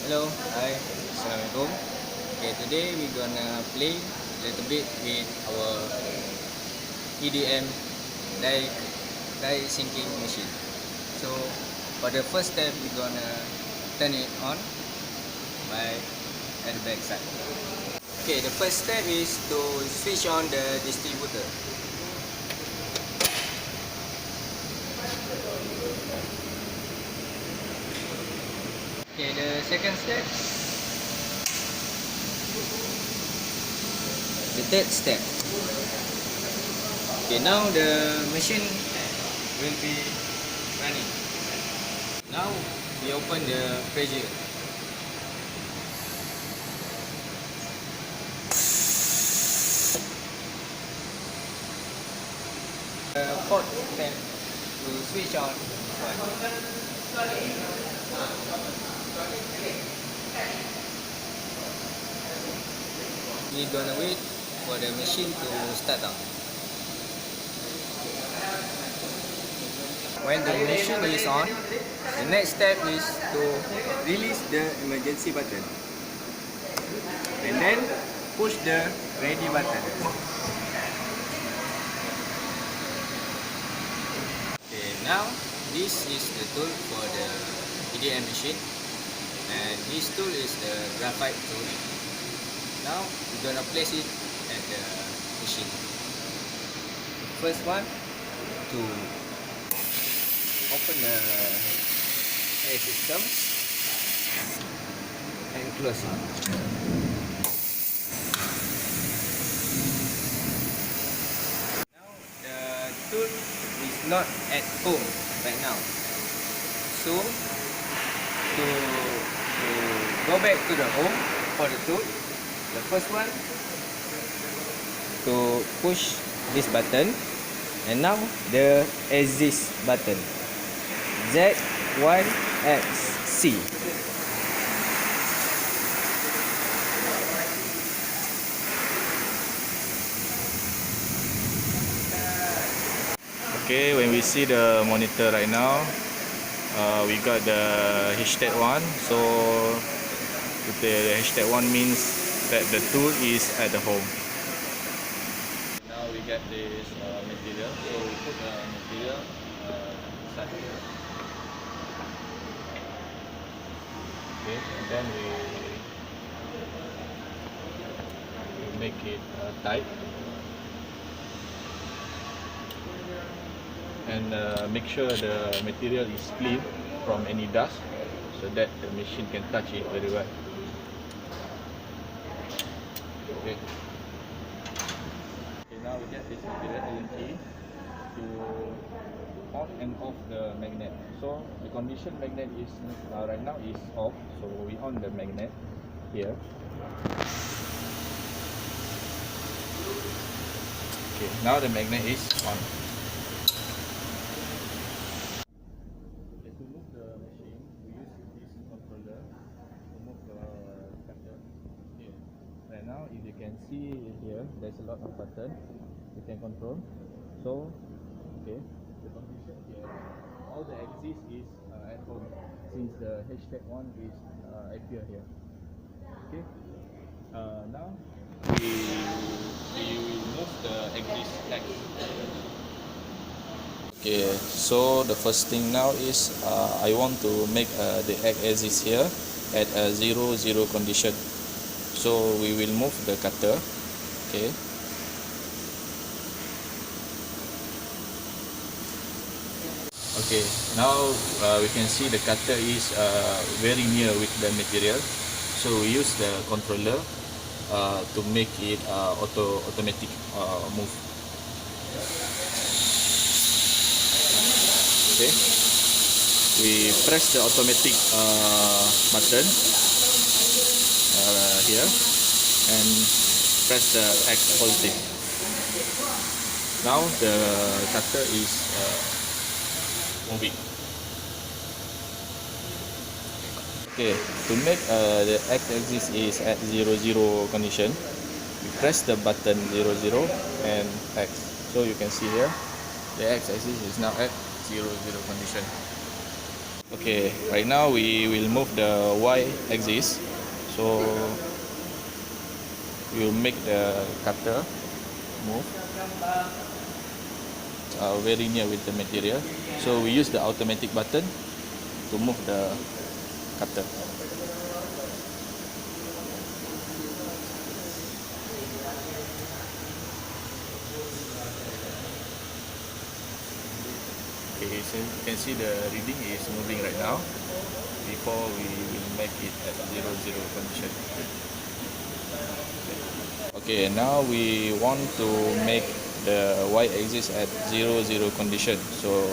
Hello, hi, Assalamualaikum. Okay, today we're gonna play a little bit with our EDM die sinking machine. So for the first step, we're gonna turn it on by at the back side. Okay, the first step is to switch on the distributor. Okay, the second step, the third step. Okay, now the machine will be running. Now we open the pressure. The fourth step to switch on we're gonna wait for the machine to start up. When the machine is on, the next step is to release the emergency button and then push the ready button. Okay, now this is the tool for the EDM machine, and this tool is the graphite tool. Now we're gonna place it at the machine. First one, to open the air system and close it. Now the tool is not at home right now, so to go back to the home for the tool, the first one to push this button, and now the exit button Z1XC. Okay, when we see the monitor right now, we got the hashtag 1. So the hashtag 1 means that the tool is at the home. Now we get this material, so we put the material inside here. Okay, and then we make it tight. And make sure the material is clean from any dust, so that the machine can touch it very well. Okay. Okay, now we get this material Allen key to on and off the magnet. So the condition magnet is right now is off, so we on the magnet here. Okay, now the magnet is on. To move the machine, we use this controller to move the cutter here. Right now, if you can see here, there's a lot of button you can control. So, okay, the condition here, all the axis is at home, since the hashtag 1 is appear here. Okay, now we will move the axis X. Okay, so the first thing now is I want to make the axis here at a 0, 0 condition. So we will move the cutter. Okay. Okay, now we can see the cutter is very near with the material. So we use the controller to make it automatic move. Okay, we press the automatic button here and press the X positive. Now the cutter is moving. Okay, to make the X axis is at 0, 0 condition, we press the button 0, 0 and X. So you can see here, the X axis is now at 0, 0 condition. Okay, right now we will move the Y axis. So we will make the cutter move very near with the material. So we use the automatic button to move the cutter. Okay, so you can see the reading is moving right now before we will make it at 0, 0 condition. Okay, now we want to make the y-axis at 0, 0 condition. So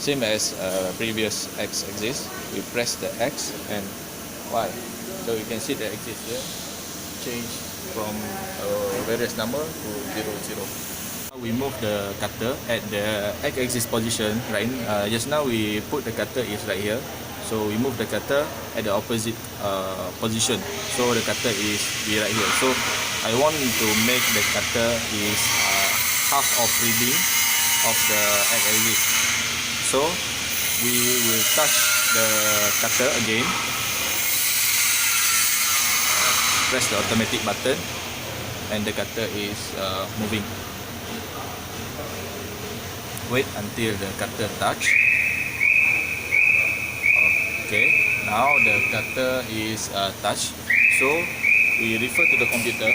same as previous x-axis, we press the x and y. So you can see the axis here change from various number to 0, 0. We move the cutter at the x-axis position, right? Just now we put the cutter is right here. So we move the cutter at the opposite position. So the cutter is be right here. So I want to make the cutter is half of reading of the x-axis. So we will touch the cutter again. Press the automatic button, and the cutter is moving. Wait until the cutter touch. Okay, now the cutter is touched. So we refer to the computer.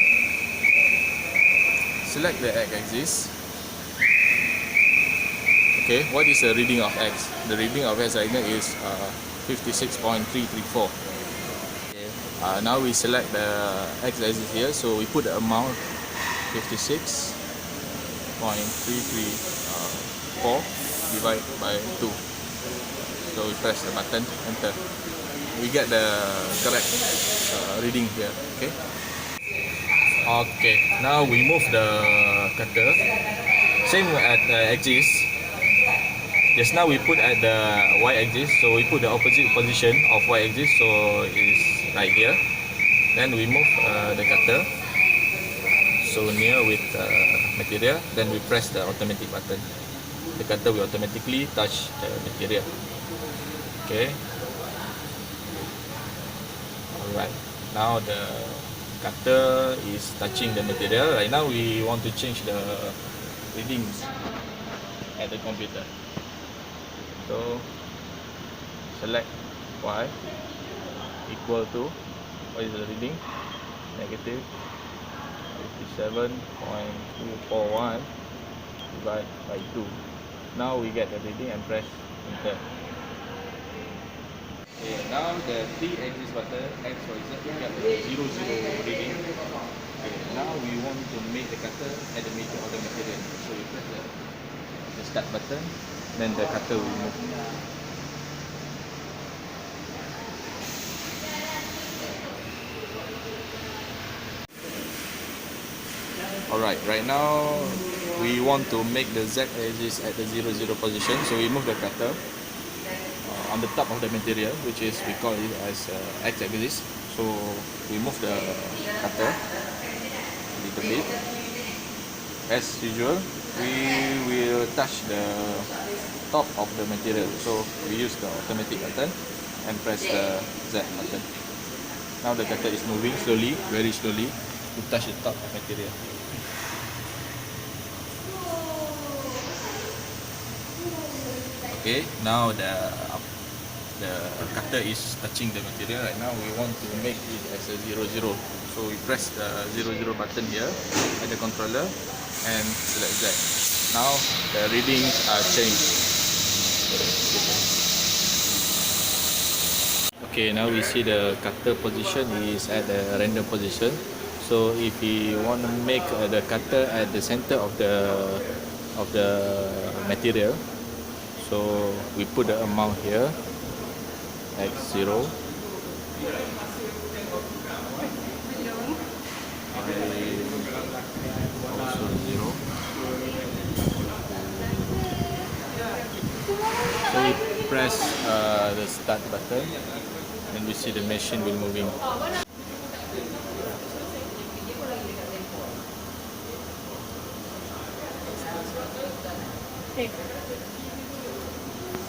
Select the x-axis. Okay, what is the reading of x? The reading of x right now is 56.334. Okay, now we select the x-axis here. So we put the amount 56.334 divided by 2. So we press the button, enter. We get the correct reading here. Okay. Okay. Now we move the cutter. Same at the axis. Just now we put at the y-axis, so we put the opposite position of y-axis, so it's right here. Then we move the cutter so near with material. Then we press the automatic button. The cutter will automatically touch the material. Okay. Alright. Now the cutter is touching the material. Right now we want to change the readings at the computer. So select y equal to, what is the reading? Negative 57.241 divided by 2. Now we get the reading and press enter. Okay, now the 3-axis button, X, Y, Z, we got the 0, 0 reading. Okay, now we want to make the cutter at the middle of the material. So we press the start button, then the cutter will move. Alright, right now we want to make the Z axis at the 0, 0 position. So we move the cutter on the top of the material, which is, we call it as X axis. So we move the cutter a little bit. As usual, we will touch the top of the material. So we use the automatic button and press the Z button. Now the cutter is moving slowly, very slowly, to touch the top of the material. Okay, now the cutter is touching the material. Right now we want to make it as a 0, 0. So we press the 0, 0 button here at the controller and select Z. Now the readings are changed. Okay, now we see the cutter position is at the random position. So if we want to make the cutter at the center of the material, so we put the amount here, x0, also 0. So we press the start button and we see the machine will moving. Okay.